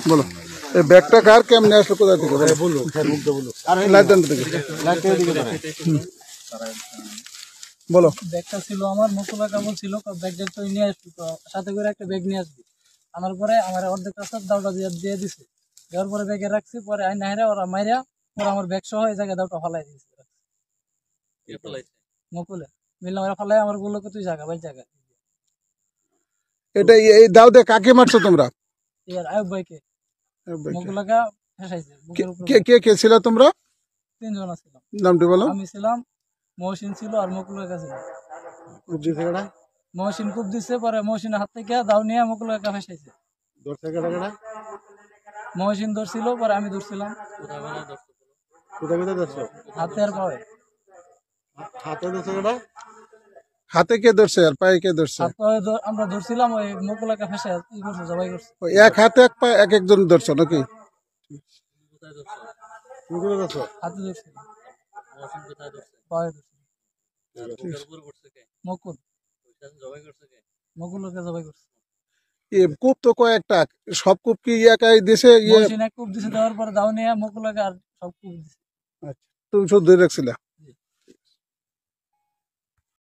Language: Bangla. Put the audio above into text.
বলো এই ব্যাগটা কার কেমনে আসলো কোথা থেকে বলো লাইট থেকে বলো ব্যাগটা ছিল আমার মুকুলা কামল ছিল ব্যাগটা তো নিয়ে আসবি তো সাথে করে একটা ব্যাগ নিয়ে আসবি আনার পরে আমার অর্ধেক রাস্তা দাওটা দিয়ে দিছে দেওয়ার পরে ব্যাগে রাখছি পরে আইন নাইরা ওরা মাইরা পরে আমার ব্যাগ সহ এই জায়গায় দাওটা ফালাই দিয়েছে মুকুলে মিললাম ওরা ফালাই আমার বললো তুই জায়গা ভাই জায়গা এটা এই দাউদে কাকে মারছো তোমরা ইয়ার আয়ুব ভাইকে মুকুলাকা ফেসাইছে বুকের উপর কে কে কে ছিল তোমরা তিনজন ছিলাম নামটি বলো আমি ছিলাম মহসিন ছিল আর মুকুলাকা ছিল মহসিন খুব দিচ্ছে পরে মহসিনের হাত থেকে দাও নিয়ে মুকুলাকা ফেসাইছে মহসিন ধরছিল পরে আমি ধরছিলাম হাতে আর পায়ে হাতে কে ধরছে আর পায়ে কে ধরছে হাত পায়ে আমরা ধরছিলাম ওই মুকুলাকা ফেসে ই করছে জবাই করছে ওই এক হাতে এক পায়ে এক একজন ধরছো নাকি হাতে ধরছিল পায়ে ধরছিল মুকুল মুকুলকে জবাই করছে কূপ তো কয়েকটা সব কূপ কি একাই দিছে মহসিন এক কূপ দিছে দেওয়ার পরে দাও নিয়ে মুকুলাকে আর সব কূপ দিছে তুমি শুধু ধরে রাখছিলা